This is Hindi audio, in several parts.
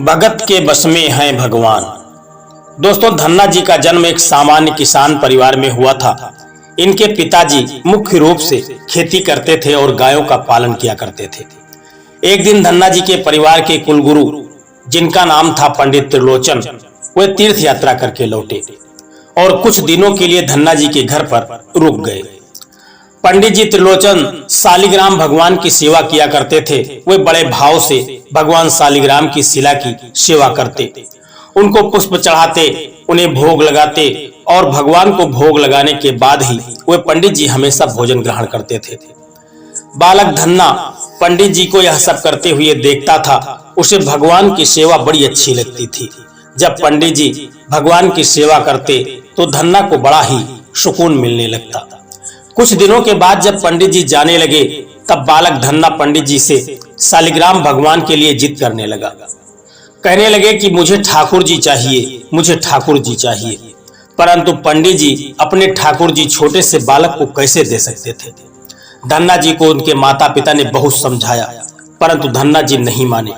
भगत के बस में हैं भगवान। दोस्तों, धन्ना जी का जन्म एक सामान्य किसान परिवार में हुआ था। इनके पिताजी मुख्य रूप से खेती करते थे और गायों का पालन किया करते थे। एक दिन धन्ना जी के परिवार के कुलगुरु, जिनका नाम था पंडित त्रिलोचन, वे तीर्थ यात्रा करके लौटे और कुछ दिनों के लिए धन्ना जी के घर पर रुक गए। पंडित जी त्रिलोचन शालिग्राम भगवान की सेवा किया करते थे। वे बड़े भाव से भगवान शालिग्राम की शिला की सेवा करते, उनको पुष्प चढ़ाते, उन्हें भोग लगाते और भगवान को भोग लगाने के बाद ही वे पंडित जी हमेशा भोजन ग्रहण करते थे। बालक धन्ना पंडित जी को यह सब करते हुए देखता था। उसे भगवान की सेवा बड़ी अच्छी लगती थी। जब पंडित जी भगवान की सेवा करते तो धन्ना को बड़ा ही सुकून मिलने लगता। कुछ दिनों के बाद जब पंडित जी जाने लगे, तब बालक धन्ना पंडित जी से शालिग्राम भगवान के लिए जिद करने लगा। कहने लगे कि मुझे ठाकुर जी चाहिए, मुझे ठाकुर जी चाहिए। परंतु पंडित जी अपने ठाकुर जी छोटे से बालक को कैसे दे सकते थे। धन्ना जी को उनके माता पिता ने बहुत समझाया, परंतु धन्ना जी नहीं माने।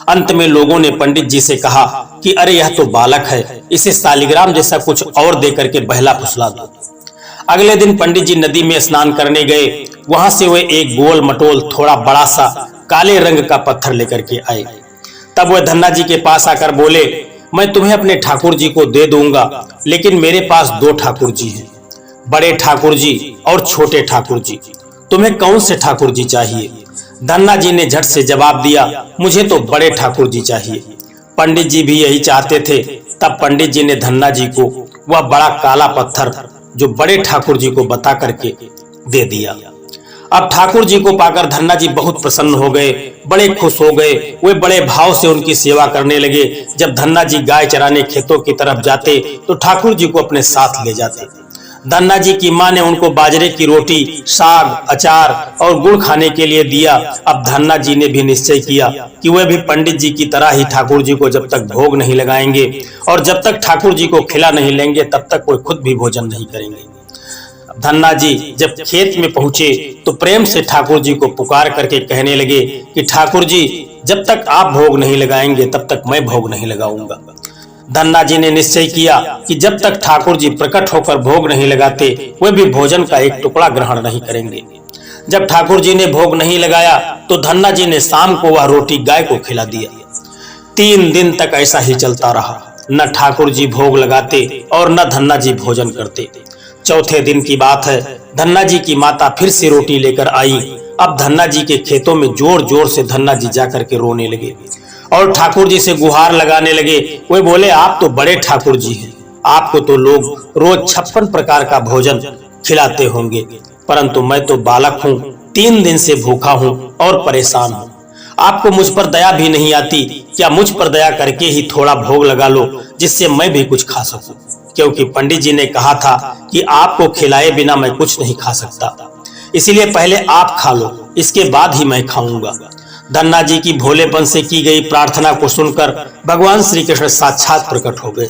अंत में लोगों ने पंडित जी से कहा कि अरे यह तो बालक है, इसे शालिग्राम जैसा कुछ और दे करके बहला फुसला दो। अगले दिन पंडित जी नदी में स्नान करने गए। वहां से वे एक गोल मटोल थोड़ा बड़ा सा काले रंग का पत्थर लेकर के आए। तब वे धन्ना जी के पास आकर बोले, मैं तुम्हें अपने ठाकुर जी को दे दूंगा, लेकिन मेरे पास दो ठाकुर जी हैं, बड़े ठाकुर जी और छोटे ठाकुर जी। तुम्हें कौन से ठाकुर जी चाहिए? धन्ना जी ने झट से जवाब दिया, मुझे तो बड़े ठाकुर जी चाहिए। पंडित जी भी यही चाहते थे। तब पंडित जी ने धन्ना जी को वह बड़ा काला पत्थर जो बड़े ठाकुर जी को बता करके दे दिया। अब ठाकुर जी को पाकर धन्ना जी बहुत प्रसन्न हो गए, बड़े खुश हो गए। वे बड़े भाव से उनकी सेवा करने लगे। जब धन्ना जी गाय चराने खेतों की तरफ जाते तो ठाकुर जी को अपने साथ ले जाते। धन्ना जी की मां ने उनको बाजरे की रोटी, साग, अचार और गुड़ खाने के लिए दिया। अब धन्ना जी ने भी निश्चय किया कि वे भी पंडित जी की तरह ही ठाकुर जी को जब तक भोग नहीं लगाएंगे और जब तक ठाकुर जी को खिला नहीं लेंगे, तब तक वे खुद भी भोजन नहीं करेंगे। धन्ना जी जब खेत में पहुंचे तो प्रेम से ठाकुर जी को पुकार करके कहने लगे कि ठाकुर जी, जब तक आप भोग नहीं लगाएंगे तब तक मैं भोग नहीं लगाऊंगा। धन्ना जी ने निश्चय किया कि जब तक ठाकुर जी प्रकट होकर भोग नहीं लगाते, वे भी भोजन का एक टुकड़ा ग्रहण नहीं करेंगे। जब ठाकुर जी ने भोग नहीं लगाया तो धन्ना जी ने शाम को वह रोटी गाय को खिला दिया। 3 दिन तक ऐसा ही चलता रहा। न ठाकुर जी भोग लगाते और न धन्ना जी भोजन करते। चौथे दिन की बात है, धन्ना जी की माता फिर से रोटी लेकर आई। अब धन्ना जी के खेतों में जोर जोर से धन्ना जी जाकर के रोने लगे और ठाकुर जी से गुहार लगाने लगे। वे बोले, आप तो बड़े ठाकुर जी हैं, आपको तो लोग रोज 56 प्रकार का भोजन खिलाते होंगे, परंतु मैं तो बालक हूँ, 3 दिन से भूखा हूँ और परेशान हूँ। आपको मुझ पर दया भी नहीं आती। क्या मुझ पर दया करके ही थोड़ा भोग लगा लो, जिससे मैं भी कुछ खा सकूं? क्योंकि पंडित जी ने कहा था कि आपको खिलाए बिना मैं कुछ नहीं खा सकता, इसलिए पहले आप खा लो, इसके बाद ही मैं खाऊंगा। धन्ना जी की भोलेपन से की गई प्रार्थना को सुनकर भगवान श्री कृष्ण साक्षात प्रकट हो गए।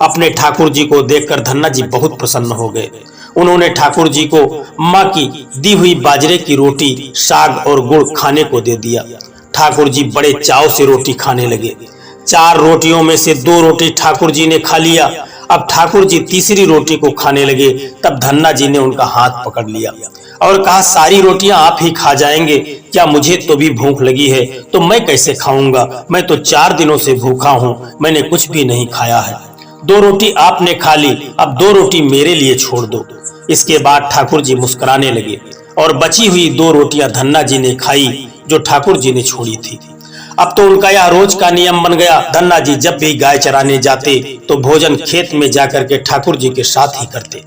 अपने ठाकुर जी को देखकर धन्ना जी बहुत प्रसन्न हो गए। उन्होंने ठाकुर जी को माँ की दी हुई बाजरे की रोटी, साग और गुड़ खाने को दे दिया। ठाकुर जी बड़े चाव से रोटी खाने लगे। 4 रोटियों में से 2 रोटी ठाकुर जी ने खा लिया। अब ठाकुर जी तीसरी रोटी को खाने लगे। तब धन्ना जी ने उनका हाथ पकड़ लिया और कहा, सारी रोटियां आप ही खा जाएंगे, क्या मुझे तो भी भूख लगी है, तो मैं कैसे खाऊंगा? मैं तो 4 दिनों से भूखा हूं, मैंने कुछ भी नहीं खाया है। 2 रोटी आपने खा ली, अब 2 रोटी मेरे लिए छोड़ दो। इसके बाद ठाकुर जी मुस्कुराने लगे और बची हुई 2 रोटियां धन्ना जी ने खाई जो ठाकुर जी ने छोड़ी थी। अब तो उनका यह रोज का नियम बन गया। धन्ना जी जब भी गाय चराने जाते तो भोजन खेत में जाकर के ठाकुर जी के साथ ही करते।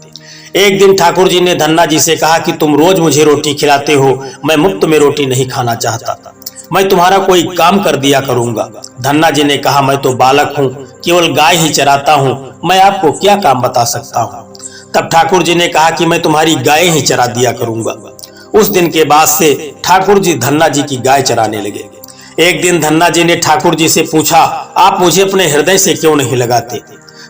एक दिन ठाकुर जी ने धन्ना जी से कहा कि तुम रोज मुझे रोटी खिलाते हो, मैं मुफ्त में रोटी नहीं खाना चाहता, मैं तुम्हारा कोई काम कर दिया करूंगा। धन्ना जी ने कहा, मैं तो बालक हूँ, केवल गाय ही चराता हूँ, मैं आपको क्या काम बता सकता हूँ। तब ठाकुर जी ने कहा कि मैं तुम्हारी गाय ही चरा दिया करूंगा। उस दिन के बाद से ठाकुर जी धन्ना जी की गाय चराने लगे। एक दिन धन्ना जी ने ठाकुर जी से पूछा, आप मुझे अपने हृदय से क्यों नहीं लगाते?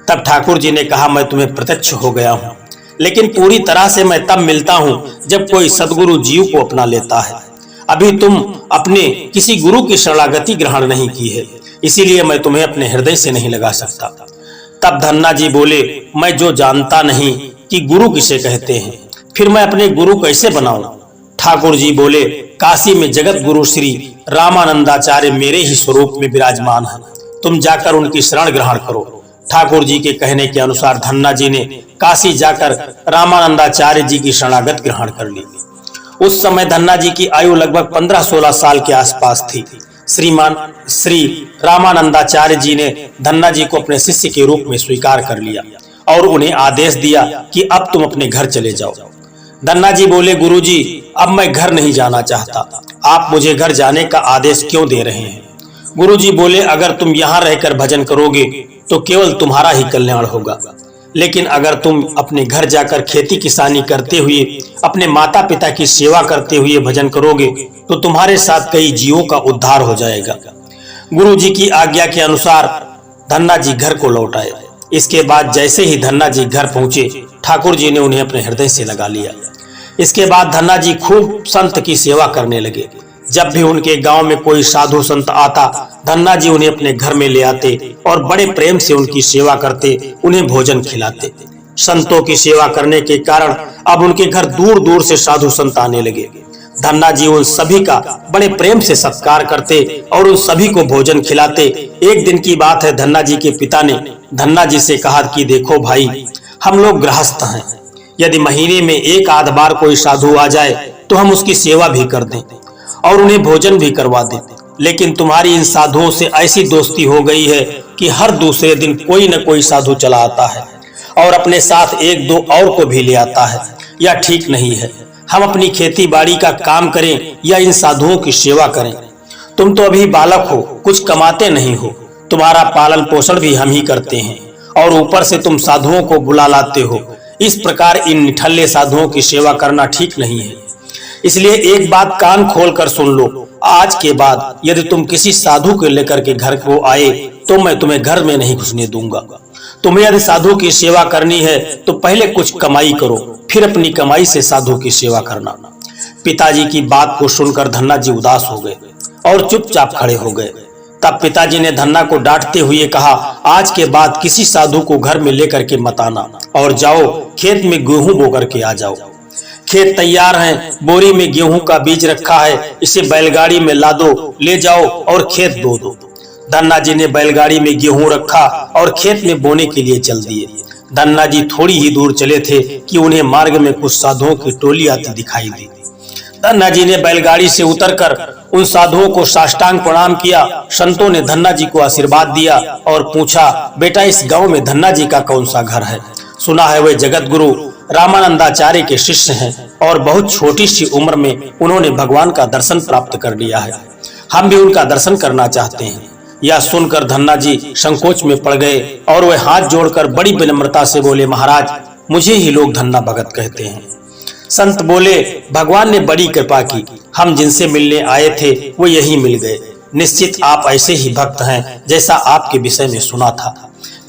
तब ठाकुर जी ने कहा, मैं तुम्हें प्रत्यक्ष हो गया हूँ, लेकिन पूरी तरह से मैं तब मिलता हूँ जब कोई सद्गुरु जीव को अपना लेता है। अभी तुम अपने किसी गुरु की शरणागति ग्रहण नहीं की है, इसीलिए मैं तुम्हें अपने हृदय से नहीं लगा सकता। तब धन्ना जी बोले, मैं जो जानता नहीं कि गुरु किसे कहते हैं, फिर मैं अपने गुरु कैसे बनाऊं? ठाकुर जी बोले, काशी में जगत गुरु श्री रामानंदाचार्य मेरे ही स्वरूप में विराजमान है, तुम जाकर उनकी शरण ग्रहण करो। ठाकुर जी के कहने के अनुसार धन्ना जी ने काशी जाकर रामानंदाचार्य जी की शरणागत ग्रहण कर ली। उस समय धन्ना जी की आयु लगभग 15-16 साल के आसपास थी। श्री रामानंदाचार्य जी ने धन्ना जी को अपने शिष्य के रूप में स्वीकार कर लिया और उन्हें आदेश दिया कि अब तुम अपने घर चले जाओ। धन्ना जी बोले, गुरुजी, अब मैं घर नहीं जाना चाहता, आप मुझे घर जाने का आदेश क्यों दे रहे हैं? गुरुजी बोले, अगर तुम यहाँ रहकर भजन करोगे तो केवल तुम्हारा ही कल्याण होगा, लेकिन अगर तुम अपने घर जाकर खेती किसानी करते हुए अपने माता पिता की सेवा करते हुए भजन करोगे तो तुम्हारे साथ कई जीवों का उद्धार हो जाएगा। गुरुजी की आज्ञा के अनुसार धन्ना जी घर को लौट आए। इसके बाद जैसे ही धन्ना जी घर पहुंचे, ठाकुर जी ने उन्हें अपने हृदय से लगा लिया। इसके बाद धन्ना जी खूब संत की सेवा करने लगे। जब भी उनके गांव में कोई साधु संत आता, धन्ना जी उन्हें अपने घर में ले आते और बड़े प्रेम से उनकी सेवा करते, उन्हें भोजन खिलाते। संतों की सेवा करने के कारण अब उनके घर दूर दूर से साधु संत आने लगे। धन्ना जी उन सभी का बड़े प्रेम से सत्कार करते और उन सभी को भोजन खिलाते। एक दिन की बात है, धन्ना जी के पिता ने धन्ना जी से कहा कि देखो भाई, हम लोग गृहस्थ हैं, यदि महीने में एक आध बार कोई साधु आ जाए तो हम उसकी सेवा भी कर दें और उन्हें भोजन भी करवा दें, लेकिन तुम्हारी इन साधुओं से ऐसी दोस्ती हो गई है कि हर दूसरे दिन कोई न कोई साधु चला आता है और अपने साथ एक दो और को भी ले आता है। यह ठीक नहीं है। हम अपनी खेती बाड़ी का काम करें या इन साधुओं की सेवा करें। तुम तो अभी बालक हो, कुछ कमाते नहीं हो, तुम्हारा पालन पोषण भी हम ही करते हैं और ऊपर से तुम साधुओं को बुला लाते हो। इस प्रकार इन निठल्ले साधुओं की सेवा करना ठीक नहीं है। इसलिए एक बात कान खोल कर सुन लो, आज के बाद यदि तुम किसी साधु को लेकर के घर को आए तो मैं तुम्हें घर में नहीं घुसने दूंगा। तुम्हें यदि साधु की सेवा करनी है तो पहले कुछ कमाई करो, फिर अपनी कमाई से साधु की सेवा करना। पिताजी की बात को सुनकर धन्ना जी उदास हो गए और चुपचाप खड़े हो गए। तब पिताजी ने धन्ना को डांटते हुए कहा, आज के बाद किसी साधु को घर में लेकर के मत आना और जाओ खेत में गेहूं बो करके आ जाओ। खेत तैयार है, बोरी में गेहूं का बीज रखा है, इसे बैलगाड़ी में लादो, ले जाओ और खेत बो दो। धन्ना जी ने बैलगाड़ी में गेहूं रखा और खेत में बोने के लिए चल दिए। धन्ना जी थोड़ी ही दूर चले थे कि उन्हें मार्ग में कुछ साधुओं की टोली आती दिखाई दी। धन्ना जी ने बैलगाड़ी से उतरकर उन साधुओं को साष्टांग प्रणाम किया। संतों ने धन्ना जी को आशीर्वाद दिया और पूछा, बेटा इस गांव में धन्ना जी का कौन सा घर है? सुना है वे जगत गुरु रामानंदाचार्य के शिष्य हैं और बहुत छोटी सी उम्र में उन्होंने भगवान का दर्शन प्राप्त कर लिया है, हम भी उनका दर्शन करना चाहते हैं। यह सुनकर धन्ना जी संकोच में पड़ गए और वे हाथ जोड़कर बड़ी विनम्रता से बोले, महाराज मुझे ही लोग धन्ना भगत कहते हैं। संत बोले, भगवान ने बड़ी कृपा की, हम जिनसे मिलने आए थे वो यही मिल गए। निश्चित आप ऐसे ही भक्त हैं जैसा आपके विषय में सुना था।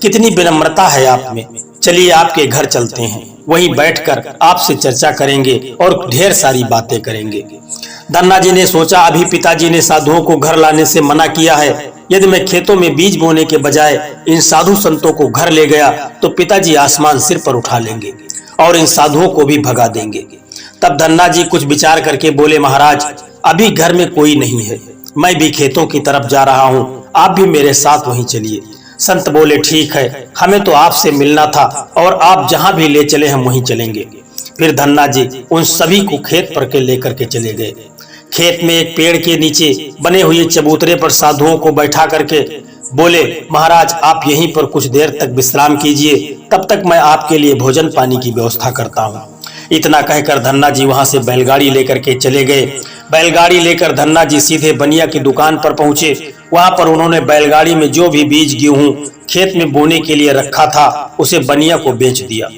कितनी विनम्रता है आप में। चलिए आपके घर चलते हैं, वहीं बैठकर आपसे चर्चा करेंगे और ढेर सारी बातें करेंगे। धन्ना जी ने सोचा, अभी पिताजी ने साधुओं को घर लाने से मना किया है, यदि मैं खेतों में बीज बोने के बजाय इन साधु संतों को घर ले गया तो पिताजी आसमान सिर पर उठा लेंगे और इन साधुओं को भी भगा देंगे। तब धन्ना जी कुछ विचार करके बोले, महाराज अभी घर में कोई नहीं है, मैं भी खेतों की तरफ जा रहा हूँ, आप भी मेरे साथ वहीं चलिए। संत बोले, ठीक है, हमें तो आपसे मिलना था और आप जहाँ भी ले चले हम वहीं चलेंगे। फिर धन्ना जी उन सभी को खेत पर के लेकर के चले गए। खेत में एक पेड़ के नीचे बने हुए चबूतरे पर साधुओं को बैठा करके बोले, महाराज आप यहीं पर कुछ देर तक विश्राम कीजिए, तब तक मैं आपके लिए भोजन पानी की व्यवस्था करता हूँ। इतना कहकर धन्ना जी वहां से बैलगाड़ी लेकर के चले गए। बैलगाड़ी लेकर धन्ना जी सीधे बनिया की दुकान पर पहुंचे। वहां पर उन्होंने बैलगाड़ी में जो भी बीज गेहूं खेत में बोने के लिए रखा था उसे बनिया को बेच दिया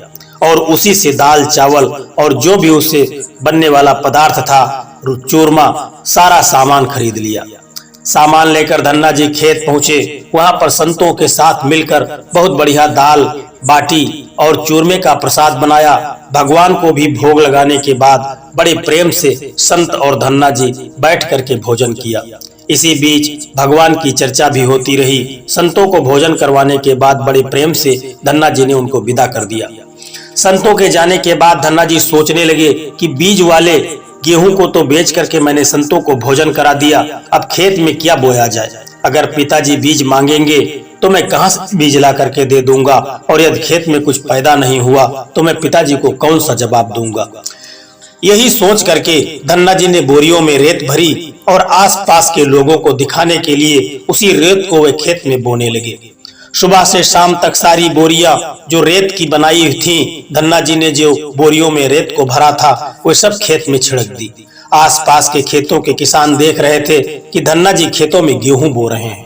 और उसी से दाल चावल और जो भी उससे बनने वाला पदार्थ था, चूरमा, सारा सामान खरीद लिया। सामान लेकर धन्ना जी खेत पहुंचे। वहां पर संतों के साथ मिलकर बहुत बढ़िया दाल बाटी और चूरमे का प्रसाद बनाया। भगवान को भी भोग लगाने के बाद बड़े प्रेम से संत और धन्ना जी बैठ करके भोजन किया। इसी बीच भगवान की चर्चा भी होती रही। संतों को भोजन करवाने के बाद बड़े प्रेम से धन्ना जी ने उनको विदा कर दिया। संतों के जाने के बाद धन्ना जी सोचने लगे कि बीज वाले गेहूं को तो बेच करके मैंने संतों को भोजन करा दिया, अब खेत में क्या बोया जाए। अगर पिताजी बीज मांगेंगे तो मैं कहां से बीज ला करके दे दूंगा, और यदि खेत में कुछ पैदा नहीं हुआ तो मैं पिताजी को कौन सा जवाब दूंगा। यही सोच करके धन्ना जी ने बोरियों में रेत भरी और आसपास के लोगों को दिखाने के लिए उसी रेत को वे खेत में बोने लगे। सुबह से शाम तक सारी बोरियां जो रेत की बनाई थी, धन्ना जी ने जो बोरियों में रेत को भरा था वे सब खेत में छिड़क दी। आसपास के खेतों के किसान देख रहे थे कि धन्ना जी खेतों में गेहूं बो रहे हैं,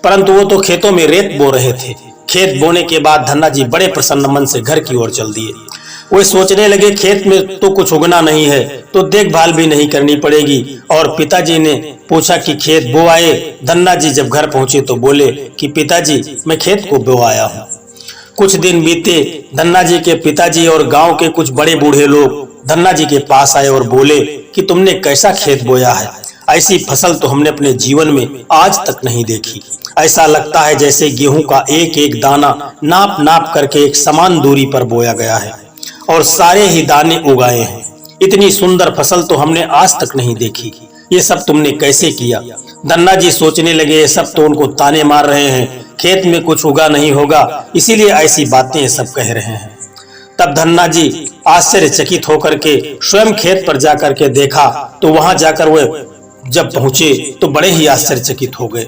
परंतु वो तो खेतों में रेत बो रहे थे। खेत बोने के बाद धन्ना जी बड़े प्रसन्न मन से घर की ओर चल दिए। वे सोचने लगे खेत में तो कुछ उगना नहीं है तो देखभाल भी नहीं करनी पड़ेगी। और पिताजी ने पूछा कि खेत बो आए। धन्ना जी जब घर पहुंचे तो बोले कि पिताजी मैं खेत को बो आया हूँ। कुछ दिन बीते, धन्ना जी के पिताजी और गांव के कुछ बड़े बूढ़े लोग धन्ना जी के पास आए और बोले कि तुमने कैसा खेत बोया है, ऐसी फसल तो हमने अपने जीवन में आज तक नहीं देखी। ऐसा लगता है जैसे गेहूं का एक एक दाना नाप नाप करके एक समान दूरी पर बोया गया है और सारे ही दाने उगाए हैं। इतनी सुंदर फसल तो हमने आज तक नहीं देखी, ये सब तुमने कैसे किया। धन्ना जी सोचने लगे ये सब तो उनको ताने मार रहे हैं, खेत में कुछ उगा नहीं होगा इसीलिए ऐसी बातें सब कह रहे हैं। तब धन्ना जी आश्चर्यचकित होकर के स्वयं खेत पर जाकर के देखा तो वहां जाकर वे जब पहुंचे तो बड़े ही आश्चर्यचकित हो गए।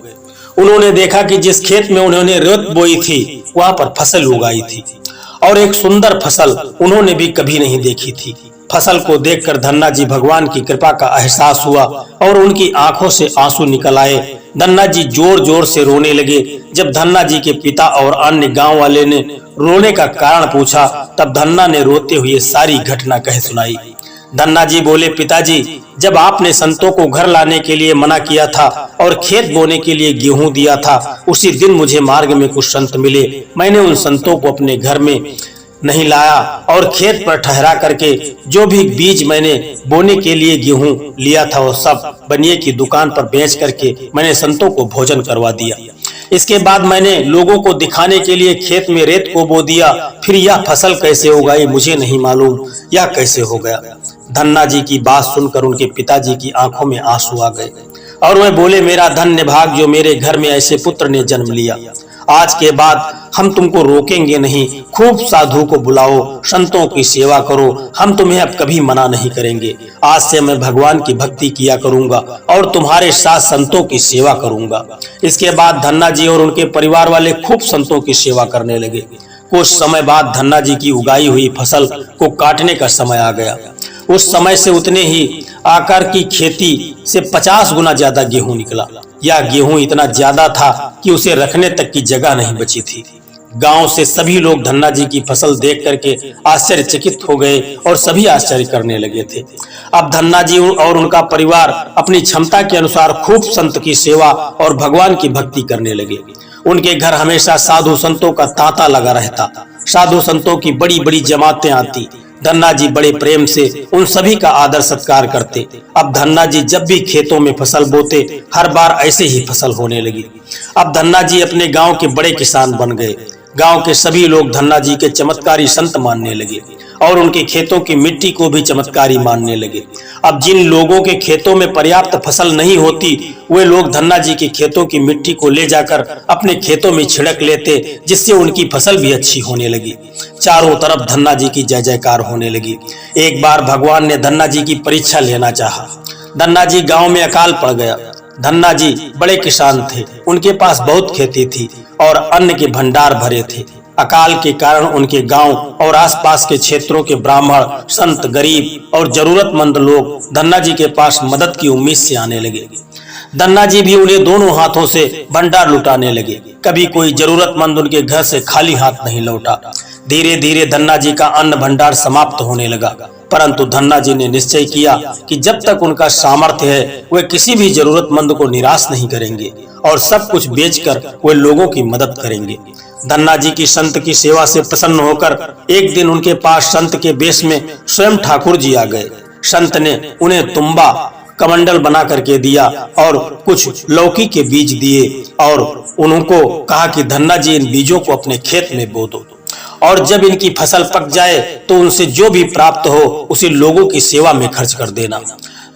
उन्होंने देखा कि जिस खेत में उन्होंने रेत बोई थी वहां पर फसल उगाई थी और एक सुंदर फसल उन्होंने भी कभी नहीं देखी थी। फसल को देखकर धन्ना जी भगवान की कृपा का एहसास हुआ और उनकी आंखों से आंसू निकल आए। धन्ना जी जोर जोर से रोने लगे। जब धन्ना जी के पिता और अन्य गांव वाले ने रोने का कारण पूछा तब धन्ना ने रोते हुए सारी घटना कह सुनाई। धन्ना जी बोले, पिताजी जब आपने संतों को घर लाने के लिए मना किया था और खेत बोने के लिए गेहूं दिया था, उसी दिन मुझे मार्ग में कुछ संत मिले। मैंने उन संतों को अपने घर में नहीं लाया और खेत पर ठहरा करके जो भी बीज मैंने बोने के लिए गेहूं लिया था वो सब बनिए की दुकान पर बेच करके मैंने संतों को भोजन करवा दिया। इसके बाद मैंने लोगों को दिखाने के लिए खेत में रेत को बो दिया। फिर यह फसल कैसे उगाई मुझे नहीं मालूम, यह कैसे हो गया। धन्ना जी की बात सुनकर उनके पिताजी की आंखों में आंसू आ गए और वे बोले, मेरा धन्य भाग जो मेरे घर में ऐसे पुत्र ने जन्म लिया। आज के बाद हम तुमको रोकेंगे नहीं, खूब साधु को बुलाओ, संतों की सेवा करो, हम तुम्हें अब कभी मना नहीं करेंगे। आज से मैं भगवान की भक्ति किया करूंगा और तुम्हारे साथ संतों की सेवा करूंगा। इसके बाद धन्ना जी और उनके परिवार वाले खूब संतों की सेवा करने लगे। कुछ समय बाद धन्ना जी की उगाई हुई फसल को काटने का समय आ गया। उस समय से उतने ही आकार की खेती से 50 गुना ज्यादा गेहूं निकला। यह गेहूं इतना ज्यादा था कि उसे रखने तक की जगह नहीं बची थी। गांव से सभी लोग धन्ना जी की फसल देख करके आश्चर्यचकित हो गए और सभी आश्चर्य करने लगे थे। अब धन्ना जी और उनका परिवार अपनी क्षमता के अनुसार खूब संत की सेवा और भगवान की भक्ति करने लगे। उनके घर हमेशा साधु संतों का तांता लगा रहता। साधु संतों की बड़ी बड़ी जमातें आती। धन्ना जी बड़े प्रेम से उन सभी का आदर सत्कार करते। अब धन्ना जी जब भी खेतों में फसल बोते हर बार ऐसे ही फसल होने लगी। अब धन्ना जी अपने गांव के बड़े किसान बन गए। गांव के सभी लोग धन्ना जी के चमत्कारी संत मानने लगे और उनके खेतों की मिट्टी को भी चमत्कारी मानने लगे। अब जिन लोगों के खेतों में पर्याप्त फसल नहीं होती वे लोग धन्ना जी के खेतों की मिट्टी को ले जाकर अपने खेतों में छिड़क लेते, जिससे उनकी फसल भी अच्छी होने लगी। चारों तरफ धन्ना जी की जय जयकार होने लगी। एक बार भगवान ने धन्ना जी की परीक्षा लेना चाहा। धन्ना जी गांव में अकाल पड़ गया। धन्ना जी बड़े किसान थे, उनके पास बहुत खेती थी और अन्न के भंडार भरे थे। अकाल के कारण उनके गांव और आसपास के क्षेत्रों के ब्राह्मण, संत, गरीब और जरूरतमंद लोग धन्ना जी के पास मदद की उम्मीद से आने लगे। धन्ना जी भी उन्हें दोनों हाथों से भंडार लुटाने लगे। कभी कोई जरूरतमंद उनके घर से खाली हाथ नहीं लौटा। धीरे धीरे धन्ना जी का अन्न भंडार समाप्त होने लगा, परंतु धन्ना जी ने निश्चय किया कि जब तक उनका सामर्थ्य है वे किसी भी जरूरतमंद को निराश नहीं करेंगे और सब कुछ बेचकर वे लोगों की मदद करेंगे। धन्ना जी की संत की सेवा से प्रसन्न होकर एक दिन उनके पास संत के वेश में स्वयं ठाकुर जी आ गए। संत ने उन्हें तुम्बा कमंडल बना करके दिया और कुछ लौकी के बीज दिए और उनको कहा कि धन्ना जी इन बीजों को अपने खेत में बो दो और जब इनकी फसल पक जाए तो उनसे जो भी प्राप्त हो उसे लोगों की सेवा में खर्च कर देना।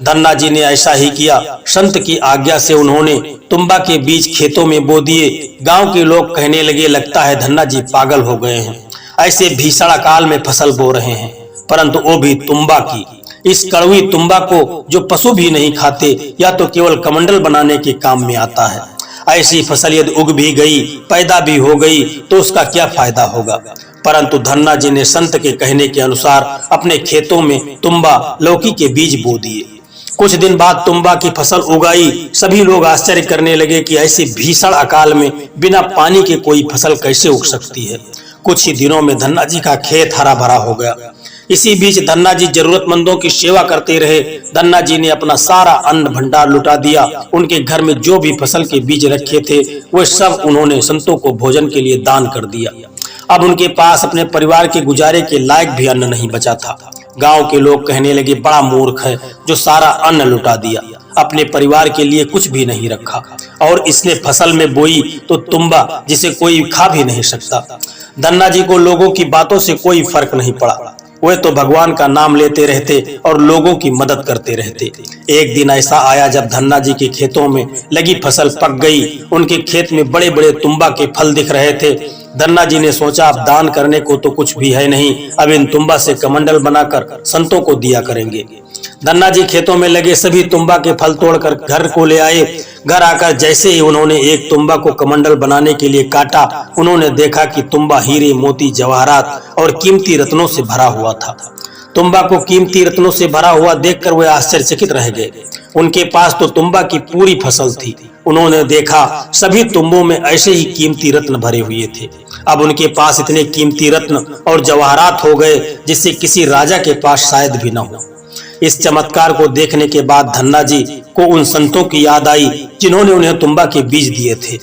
धन्ना जी ने ऐसा ही किया। संत की आज्ञा से उन्होंने तुम्बा के बीज खेतों में बो दिए। गांव के लोग कहने लगे, लगता है धन्ना जी पागल हो गए हैं, ऐसे भीषण अकाल में फसल बो रहे हैं, परंतु वो भी तुम्बा की। इस कड़वी तुम्बा को जो पशु भी नहीं खाते या तो केवल कमंडल बनाने के काम में आता है। ऐसी फसल यदि उग भी गई, पैदा भी हो गई तो उसका क्या फायदा होगा। परंतु धन्ना जी ने संत के कहने के अनुसार अपने खेतों में तुम्बा लौकी के बीज बो दिए। कुछ दिन बाद तुम्बा की फसल उगाई। सभी लोग आश्चर्य करने लगे कि ऐसे भीषण अकाल में बिना पानी के कोई फसल कैसे उग सकती है। कुछ ही दिनों में धन्ना जी का खेत हरा भरा हो गया। इसी बीच धन्ना जी जरूरतमंदों की सेवा करते रहे। धन्ना जी ने अपना सारा अन्न भंडार लुटा दिया। उनके घर में जो भी फसल के बीज रखे थे वो सब उन्होंने संतों को भोजन के लिए दान कर दिया। अब उनके पास अपने परिवार के गुजारे के लायक भी अन्न नहीं बचा था। गांव के लोग कहने लगे, बड़ा मूर्ख है जो सारा अन्न लुटा दिया, अपने परिवार के लिए कुछ भी नहीं रखा और इसने फसल में बोई तो तुम्बा जिसे कोई खा भी नहीं सकता। धन्ना जी को लोगों की बातों से कोई फर्क नहीं पड़ा। वे तो भगवान का नाम लेते रहते और लोगों की मदद करते रहते। एक दिन ऐसा आया जब धन्ना जी के खेतों में लगी फसल पक गई। उनके खेत में बड़े बड़े तुम्बा के फल दिख रहे थे। धन्ना जी ने सोचा, अब दान करने को तो कुछ भी है नहीं, अब इन तुम्बा से कमंडल बनाकर संतों को दिया करेंगे। धन्ना जी खेतों में लगे सभी तुम्बा के फल तोड़कर घर को ले आए। घर आकर जैसे ही उन्होंने एक तुम्बा को कमंडल बनाने के लिए काटा, उन्होंने देखा कि तुम्बा हीरे, मोती, जवाहरात और कीमती रत्नों से भरा हुआ था। तुम्बा को कीमती रत्नों से भरा हुआ देखकर वे आश्चर्यचकित रह गए। उनके पास तो तुम्बा की पूरी फसल थी। उन्होंने देखा सभी तुम्बों में ऐसे ही कीमती रत्न भरे हुए थे। अब उनके पास इतने कीमती रत्न और जवाहरात हो गए जिससे किसी राजा के पास शायद भी न हो। इस चमत्कार को देखने के बाद धन्ना जी को उन संतों की याद आई जिन्होंने उन्हें तुम्बा के बीज दिए थे।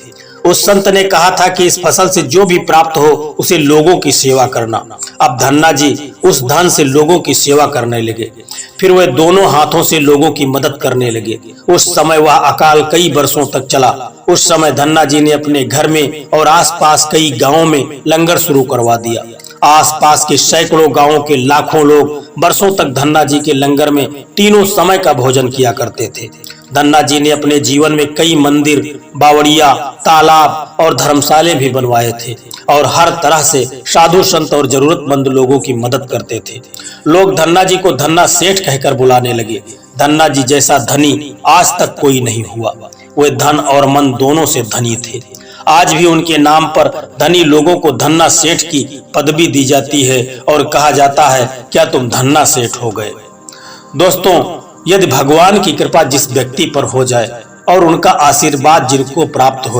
उस संत ने कहा था कि इस फसल से जो भी प्राप्त हो उसे लोगों की सेवा करना। अब धन्ना जी उस धन से लोगों की सेवा करने लगे। फिर वे दोनों हाथों से लोगों की मदद करने लगे। उस समय वह अकाल कई वर्षों तक चला। उस समय धन्ना जी ने अपने घर में और आसपास कई गांवों में लंगर शुरू करवा दिया। आसपास के सैकड़ों गांवों के लाखों लोग बरसों तक धन्ना जी के लंगर में तीनों समय का भोजन किया करते थे। धन्ना जी ने अपने जीवन में कई मंदिर, बावड़िया, तालाब और धर्मशाले भी बनवाए थे और हर तरह से साधु संत और जरूरतमंद लोगों की मदद करते थे। लोग धन्ना जी को धन्ना सेठ कहकर बुलाने लगे। धन्ना जी जैसा धनी आज तक कोई नहीं हुआ। वे धन और मन दोनों से धनी थे। आज भी उनके नाम पर धनी लोगों को धन्ना सेठ की पदवी दी जाती है और कहा जाता है, क्या तुम धन्ना सेठ हो गए। दोस्तों, यदि भगवान की कृपा जिस व्यक्ति पर हो जाए और उनका आशीर्वाद जिनको प्राप्त हो जाए